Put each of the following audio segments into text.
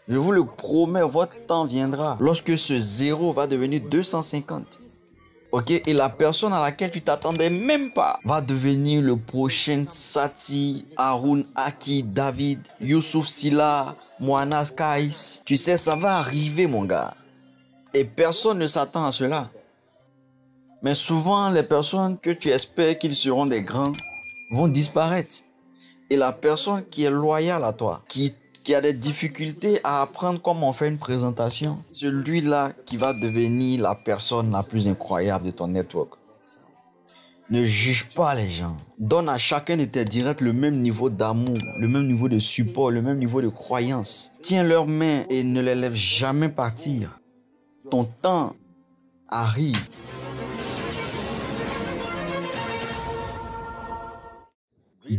Je vous le promets, votre temps viendra lorsque ce 0 va devenir 250. Ok, et la personne à laquelle tu t'attendais même pas va devenir le prochain Sati, Haroun Aki, David, Youssouf Silla, Moana Skies. Tu sais, ça va arriver, mon gars. Et personne ne s'attend à cela. Mais souvent, les personnes que tu espères qu'ils seront des grands vont disparaître. Et la personne qui est loyale à toi, qui a des difficultés à apprendre comment on fait une présentation, celui-là qui va devenir la personne la plus incroyable de ton network. Ne juge pas les gens. Donne à chacun de tes directs le même niveau d'amour, le même niveau de support, le même niveau de croyance. Tiens leurs mains et ne les laisse jamais partir. Ton temps arrive.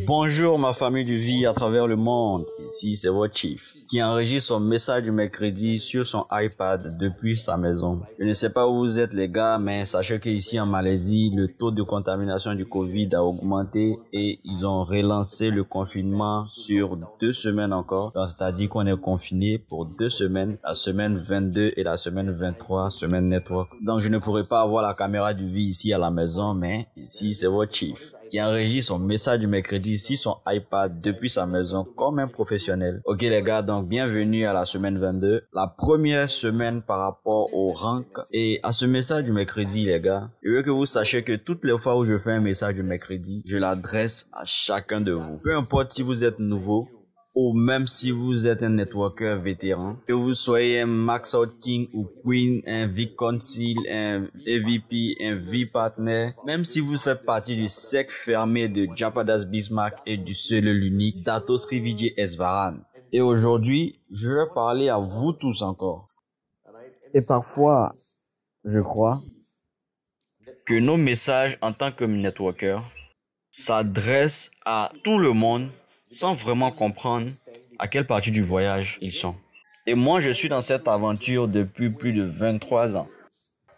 Bonjour ma famille de vie à travers le monde, ici c'est votre Chief qui enregistre son message du mercredi sur son iPad depuis sa maison. Je ne sais pas où vous êtes les gars, mais sachez qu'ici en Malaisie, le taux de contamination du Covid a augmenté et ils ont relancé le confinement sur 2 semaines encore. Donc c'est-à-dire qu'on est confiné pour 2 semaines, la semaine 22 et la semaine 23, semaine network. Donc je ne pourrai pas avoir la caméra du vie ici à la maison, mais ici c'est votre Chief qui enregistre son message du mercredi sur son iPad depuis sa maison comme un professionnel. Ok les gars, donc bienvenue à la semaine 22, la première semaine par rapport au rank. Et à ce message du mercredi les gars, je veux que vous sachiez que toutes les fois où je fais un message du mercredi, je l'adresse à chacun de vous. Peu importe si vous êtes nouveau, ou même si vous êtes un networker vétéran, que vous soyez un Max Out King ou Queen, un V-Council, un EVP, un V-Partner, même si vous faites partie du cercle fermé de Japadas Bismarck et du seul et l'unique Dato Srivijay Esvaran. Et aujourd'hui, je vais parler à vous tous encore. Et parfois, je crois que nos messages en tant que networker s'adressent à tout le monde sans vraiment comprendre à quelle partie du voyage ils sont. Et moi, je suis dans cette aventure depuis plus de 23 ans.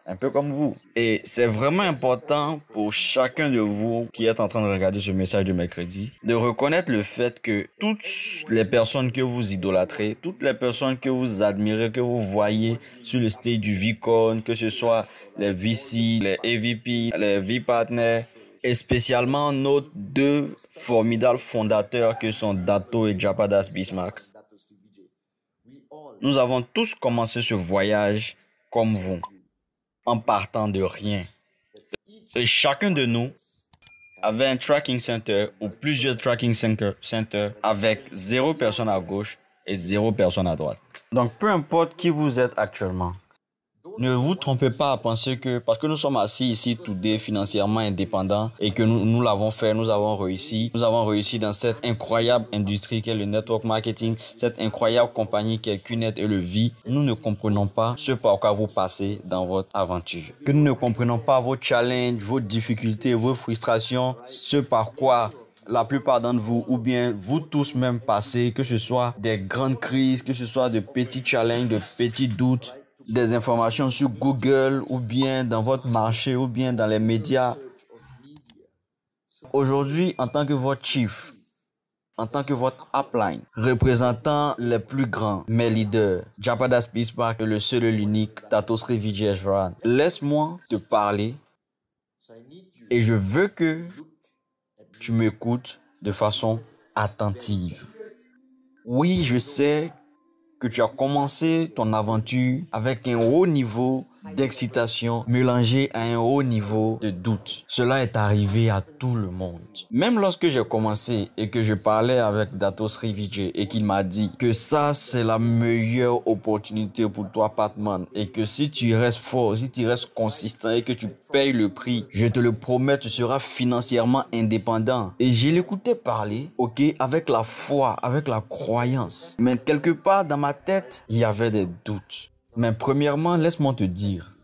Un peu comme vous. Et c'est vraiment important pour chacun de vous qui est en train de regarder ce message de mercredi, de reconnaître le fait que toutes les personnes que vous idolâtrez, toutes les personnes que vous admirez, que vous voyez sur le stage du VCon, que ce soit les VC, les EVP, les V-Partners, et spécialement nos 2 formidables fondateurs que sont Dato et Japadas Bismarck. Nous avons tous commencé ce voyage comme vous, en partant de rien. Et chacun de nous avait un tracking center ou plusieurs tracking centers avec 0 personne à gauche et 0 personne à droite. Donc peu importe qui vous êtes actuellement, ne vous trompez pas à penser que parce que nous sommes assis ici today financièrement indépendants et que nous l'avons fait, nous avons réussi dans cette incroyable industrie qu'est le network marketing, cette incroyable compagnie qu'est QNET et le V, nous ne comprenons pas ce par quoi vous passez dans votre aventure. Que nous ne comprenons pas vos challenges, vos difficultés, vos frustrations, ce par quoi la plupart d'entre vous, ou bien vous tous même passez, que ce soit des grandes crises, que ce soit de petits challenges, de petits doutes, des informations sur Google ou bien dans votre marché ou bien dans les médias. Aujourd'hui, en tant que votre chief, en tant que votre upline, représentant les plus grands, mes leaders, Japadas Bismarck et le seul et l'unique Dato Srivijay Esvaran, laisse-moi te parler et je veux que tu m'écoutes de façon attentive. Oui, je sais que tu as commencé ton aventure avec un haut niveau d'excitation mélangé à un haut niveau de doute. Cela est arrivé à tout le monde. Même lorsque j'ai commencé et que je parlais avec Dato Srivijay et qu'il m'a dit que ça c'est la meilleure opportunité pour toi Patman et que si tu restes fort, si tu restes consistant et que tu payes le prix, je te le promets, tu seras financièrement indépendant. Et j'ai l'écouté parler, ok, avec la foi, avec la croyance. Mais quelque part dans ma tête, il y avait des doutes. Mais premièrement, laisse-moi te dire,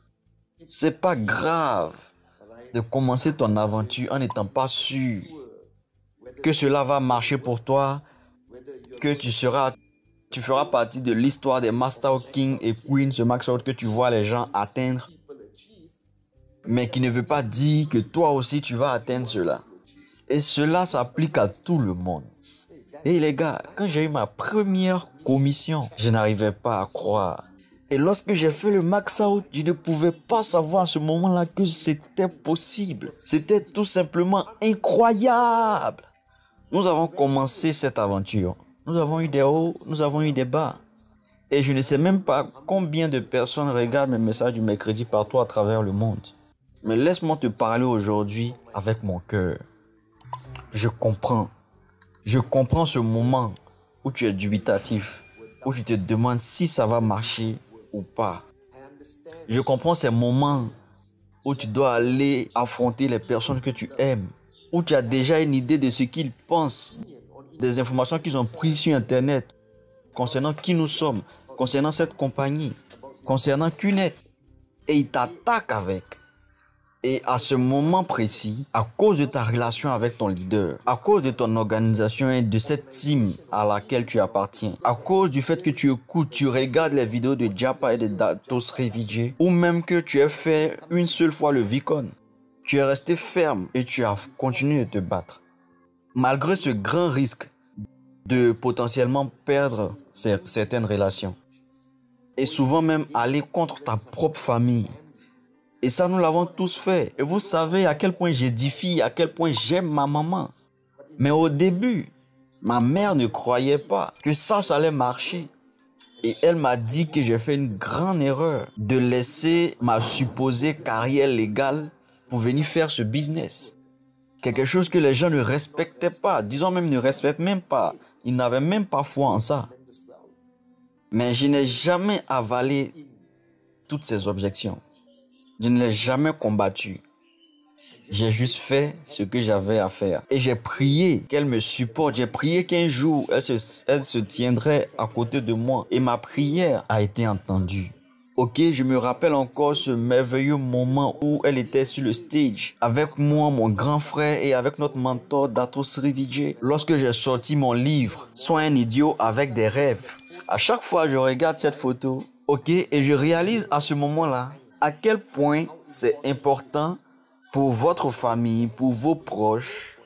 c'est pas grave de commencer ton aventure en n'étant pas sûr que cela va marcher pour toi, que tu feras partie de l'histoire des Master King et Queen, ce max out que tu vois les gens atteindre, mais qui ne veut pas dire que toi aussi tu vas atteindre cela. Et cela s'applique à tout le monde. Et les gars, quand j'ai eu ma première commission, je n'arrivais pas à croire. Et lorsque j'ai fait le max out, je ne pouvais pas savoir à ce moment-là que c'était possible. C'était tout simplement incroyable. Nous avons commencé cette aventure. Nous avons eu des hauts, nous avons eu des bas. Et je ne sais même pas combien de personnes regardent mes messages du mercredi partout à travers le monde. Mais laisse-moi te parler aujourd'hui avec mon cœur. Je comprends. Je comprends ce moment où tu es dubitatif, où tu te demandes si ça va marcher ou pas. Je comprends ces moments où tu dois aller affronter les personnes que tu aimes, où tu as déjà une idée de ce qu'ils pensent, des informations qu'ils ont prises sur Internet, concernant qui nous sommes, concernant cette compagnie, concernant QNET, et ils t'attaquent avec. Et à ce moment précis, à cause de ta relation avec ton leader, à cause de ton organisation et de cette team à laquelle tu appartiens, à cause du fait que tu écoutes, tu regardes les vidéos de Japa et de Datos Revijay, ou même que tu aies fait une seule fois le Vicon, tu es resté ferme et tu as continué de te battre. Malgré ce grand risque de potentiellement perdre certaines relations, et souvent même aller contre ta propre famille. Et ça, nous l'avons tous fait. Et vous savez à quel point j'édifie, à quel point j'aime ma maman. Mais au début, ma mère ne croyait pas que ça allait marcher. Et elle m'a dit que j'ai fait une grande erreur de laisser ma supposée carrière légale pour venir faire ce business. Quelque chose que les gens ne respectaient pas, disons même ne respectent même pas. Ils n'avaient même pas foi en ça. Mais je n'ai jamais avalé toutes ces objections. Je ne l'ai jamais combattu. J'ai juste fait ce que j'avais à faire. Et j'ai prié qu'elle me supporte. J'ai prié qu'un jour, elle se tiendrait à côté de moi. Et ma prière a été entendue. Ok, je me rappelle encore ce merveilleux moment où elle était sur le stage. Avec moi, mon grand frère et avec notre mentor Datos Revijay. Lorsque j'ai sorti mon livre, Sois un idiot avec des rêves. À chaque fois, je regarde cette photo. Ok, et je réalise à ce moment-là à quel point c'est important pour votre famille, pour vos proches,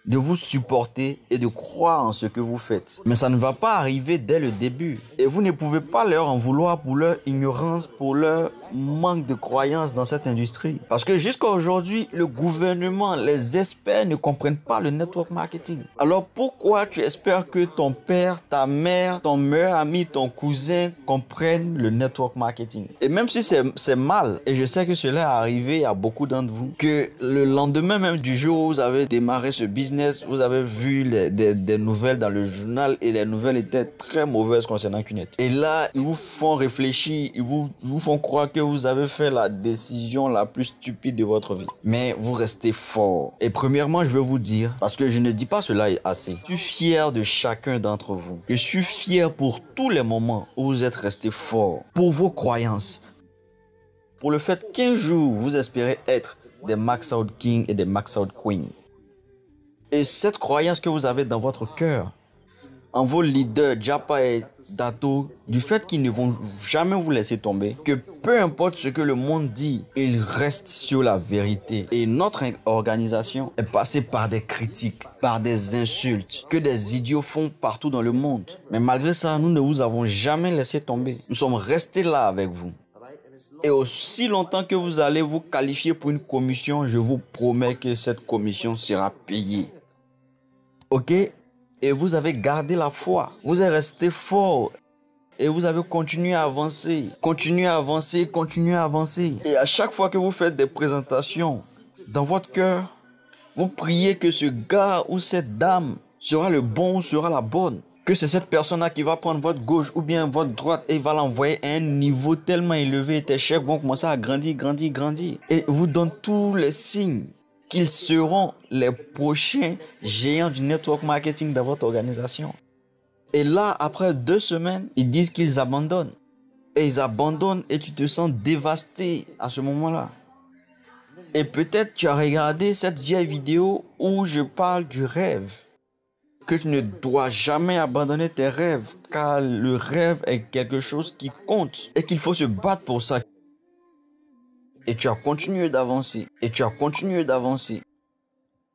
de vous supporter et de croire en ce que vous faites. Mais ça ne va pas arriver dès le début. Et vous ne pouvez pas leur en vouloir pour leur ignorance, pour leur manque de croyance dans cette industrie. Parce que jusqu'à aujourd'hui, le gouvernement, les experts ne comprennent pas le network marketing. Alors pourquoi tu espères que ton père, ta mère, ton meilleur ami, ton cousin comprennent le network marketing? Et même si c'est mal, et je sais que cela est arrivé à beaucoup d'entre vous, que le lendemain même du jour où vous avez démarré ce business, vous avez vu des nouvelles dans le journal et les nouvelles étaient très mauvaises concernant QNET. Et là, ils vous font réfléchir, ils vous font croire que vous avez fait la décision la plus stupide de votre vie. Mais vous restez fort. Et premièrement, je veux vous dire, parce que je ne dis pas cela assez, je suis fier de chacun d'entre vous. Je suis fier pour tous les moments où vous êtes restés forts, pour vos croyances, pour le fait qu'un jour, vous espérez être des Max Out King et des Max Out Queen. Et cette croyance que vous avez dans votre cœur, en vos leaders, Japa et Dato, du fait qu'ils ne vont jamais vous laisser tomber, que peu importe ce que le monde dit, ils restent sur la vérité. Et notre organisation est passée par des critiques, par des insultes, que des idiots font partout dans le monde. Mais malgré ça, nous ne vous avons jamais laissé tomber. Nous sommes restés là avec vous. Et aussi longtemps que vous allez vous qualifier pour une commission, je vous promets que cette commission sera payée. Ok? Et vous avez gardé la foi. Vous êtes resté fort. Et vous avez continué à avancer. Continuez à avancer, continuez à avancer. Et à chaque fois que vous faites des présentations, dans votre cœur, vous priez que ce gars ou cette dame sera le bon ou sera la bonne. Que c'est cette personne-là qui va prendre votre gauche ou bien votre droite et va l'envoyer à un niveau tellement élevé et tes chefs vont commencer à grandir, grandir, grandir. Et vous donne tous les signes qu'ils seront les prochains géants du network marketing dans votre organisation. Et là, après 2 semaines, ils disent qu'ils abandonnent. Et ils abandonnent et tu te sens dévasté à ce moment-là. Et peut-être tu as regardé cette vieille vidéo où je parle du rêve. Que tu ne dois jamais abandonner tes rêves, car le rêve est quelque chose qui compte et qu'il faut se battre pour ça. Et tu as continué d'avancer, et tu as continué d'avancer.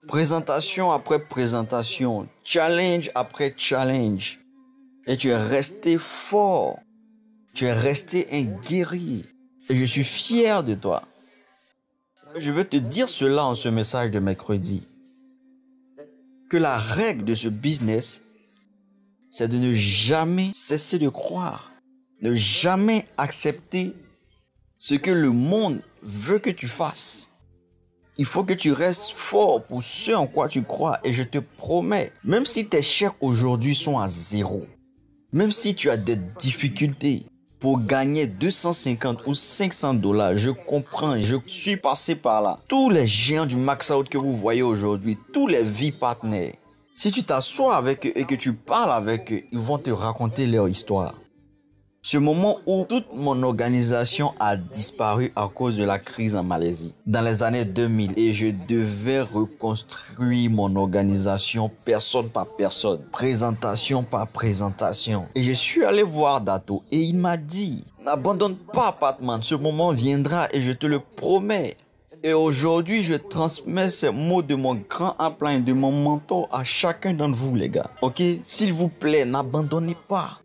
Présentation après présentation, challenge après challenge. Et tu es resté fort. Tu es resté un guerrier. Et je suis fier de toi. Je veux te dire cela en ce message de mercredi. Que la règle de ce business, c'est de ne jamais cesser de croire. Ne jamais accepter ce que le monde veut que tu fasses. Il faut que tu restes fort pour ce en quoi tu crois. Et je te promets, même si tes chèques aujourd'hui sont à 0, même si tu as des difficultés pour gagner 250 ou 500 $, je comprends, je suis passé par là. Tous les géants du max out que vous voyez aujourd'hui, tous les vie partners, si tu t'assois avec eux et que tu parles avec eux, ils vont te raconter leur histoire. Ce moment où toute mon organisation a disparu à cause de la crise en Malaisie, dans les années 2000, et je devais reconstruire mon organisation personne par personne, présentation par présentation. Et je suis allé voir Dato et il m'a dit, n'abandonne pas Patman, ce moment viendra et je te le promets. Et aujourd'hui, je transmets ces mots de mon grand appelant et de mon mentor à chacun d'entre vous, les gars. Ok? S'il vous plaît, n'abandonnez pas.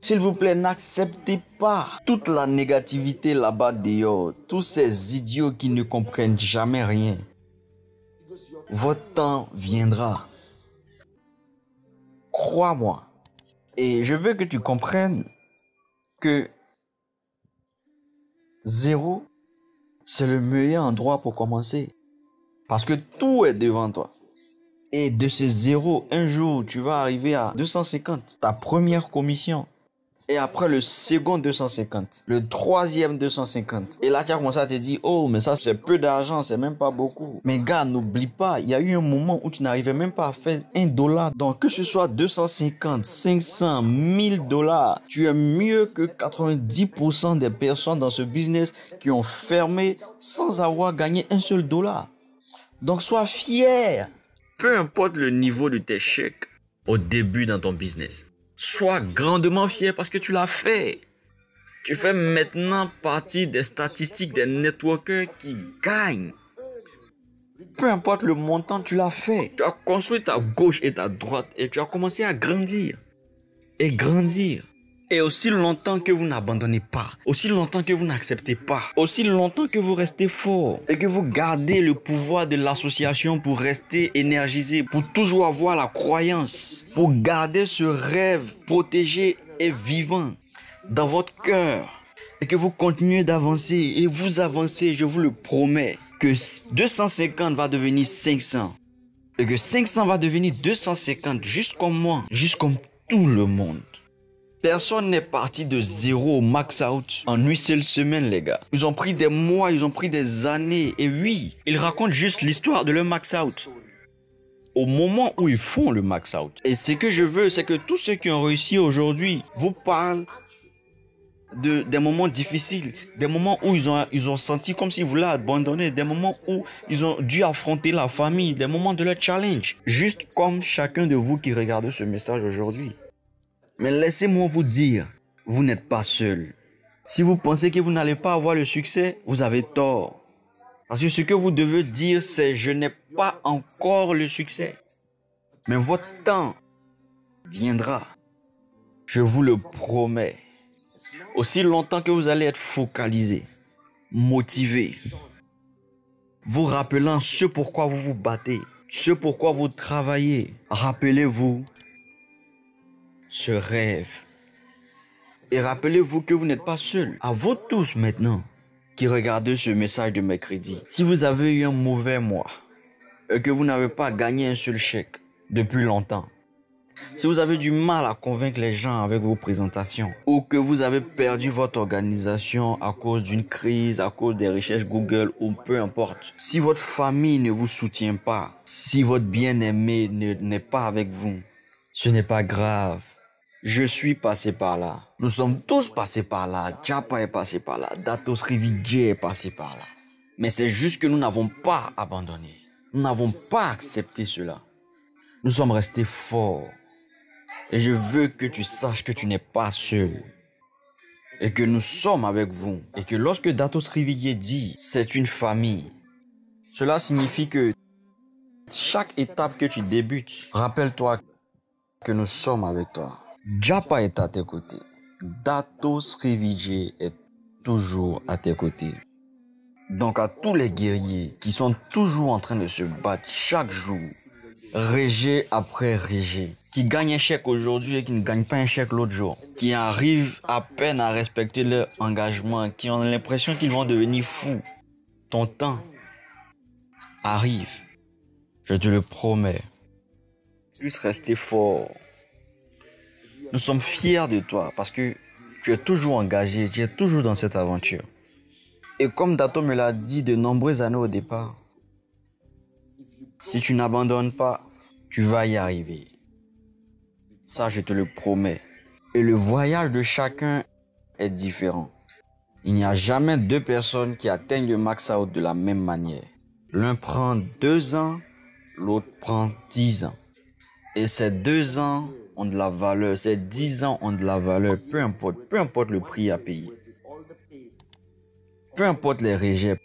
S'il vous plaît, n'acceptez pas toute la négativité là-bas dehors, tous ces idiots qui ne comprennent jamais rien. Votre temps viendra. Crois-moi. Et je veux que tu comprennes que 0, c'est le meilleur endroit pour commencer. Parce que tout est devant toi. Et de ce 0, un jour, tu vas arriver à 250, ta première commission. Et après le second 250, le troisième 250. Et là, tu as commencé à te dire, oh, mais ça, c'est peu d'argent, c'est même pas beaucoup. Mais gars, n'oublie pas, il y a eu un moment où tu n'arrivais même pas à faire $1. Donc, que ce soit 250, 500, 1000 $, tu es mieux que 90% des personnes dans ce business qui ont fermé sans avoir gagné un seul $. Donc, sois fier. Peu importe le niveau de tes chèques au début dans ton business. Sois grandement fier parce que tu l'as fait. Tu fais maintenant partie des statistiques des networkers qui gagnent. Peu importe le montant, tu l'as fait. Tu as construit ta gauche et ta droite et tu as commencé à grandir. Et grandir. Et aussi longtemps que vous n'abandonnez pas, aussi longtemps que vous n'acceptez pas, aussi longtemps que vous restez fort et que vous gardez le pouvoir de l'association pour rester énergisé, pour toujours avoir la croyance, pour garder ce rêve protégé et vivant dans votre cœur et que vous continuez d'avancer et vous avancez, je vous le promets, que 250 va devenir 500 et que 500 va devenir 250 juste comme moi, juste comme tout le monde. Personne n'est parti de 0 au max out en une seule semaine, les gars. Ils ont pris des mois, ils ont pris des années. Et oui, ils racontent juste l'histoire de leur max out au moment où ils font le max out. Et ce que je veux, c'est que tous ceux qui ont réussi aujourd'hui vous parlent des moments difficiles, des moments où ils ont senti comme s'ils voulaient abandonner, des moments où ils ont dû affronter la famille, des moments de leur challenge. Juste comme chacun de vous qui regardez ce message aujourd'hui. Mais laissez-moi vous dire, vous n'êtes pas seul. Si vous pensez que vous n'allez pas avoir le succès, vous avez tort. Parce que ce que vous devez dire, c'est « je n'ai pas encore le succès ». Mais votre temps viendra. Je vous le promets. Aussi longtemps que vous allez être focalisé, motivé, vous rappelant ce pourquoi vous vous battez, ce pourquoi vous travaillez. Rappelez-vous ce rêve. Et rappelez-vous que vous n'êtes pas seul. À vous tous maintenant qui regardez ce message de mercredi, si vous avez eu un mauvais mois et que vous n'avez pas gagné un seul chèque depuis longtemps, si vous avez du mal à convaincre les gens avec vos présentations ou que vous avez perdu votre organisation à cause d'une crise, à cause des recherches Google ou peu importe, si votre famille ne vous soutient pas, si votre bien-aimé n'est pas avec vous, ce n'est pas grave. Je suis passé par là. Nous sommes tous passés par là. Japa est passé par là. Datos Rivijay est passé par là. Mais c'est juste que nous n'avons pas abandonné. Nous n'avons pas accepté cela. Nous sommes restés forts. Et je veux que tu saches que tu n'es pas seul. Et que nous sommes avec vous. Et que lorsque Datos Rivijay dit c'est une famille, cela signifie que Chaque étape que tu débutes, rappelle-toi que nous sommes avec toi. Japa est à tes côtés. Dato Srividje est toujours à tes côtés. Donc à tous les guerriers qui sont toujours en train de se battre chaque jour, régé après régé, qui gagnent un chèque aujourd'hui et qui ne gagnent pas un chèque l'autre jour, qui arrivent à peine à respecter leur engagement, qui ont l'impression qu'ils vont devenir fous. Ton temps arrive, je te le promets. Puisse rester fort. Nous sommes fiers de toi parce que tu es toujours engagé, tu es toujours dans cette aventure. Et comme Dato me l'a dit de nombreuses années au départ, si tu n'abandonnes pas, tu vas y arriver. Ça, je te le promets. Et le voyage de chacun est différent. Il n'y a jamais deux personnes qui atteignent le max out de la même manière. L'un prend 2 ans, l'autre prend 10 ans. Et ces 2 ans ont de la valeur, ces 10 ans ont de la valeur, peu importe le prix à payer. Peu importe les rejets,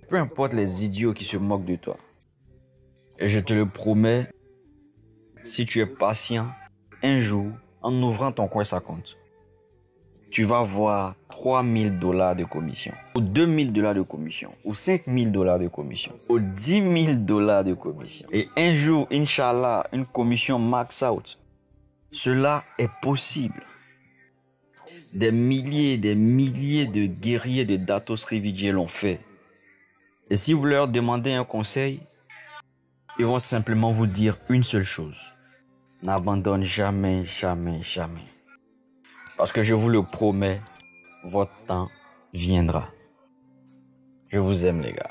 peu importe les idiots qui se moquent de toi. Et je te le promets, si tu es patient, un jour, en ouvrant ton compte à compte, tu vas voir $3,000 de commission, ou $2,000 de commission, ou $5,000 de commission, ou $10,000 de commission. Et un jour, Inch'Allah, une commission max out. Cela est possible. Des milliers de guerriers de Dato Srividje l'ont fait. Et si vous leur demandez un conseil, ils vont simplement vous dire une seule chose. N'abandonne jamais, jamais, jamais. Parce que je vous le promets, votre temps viendra. Je vous aime les gars.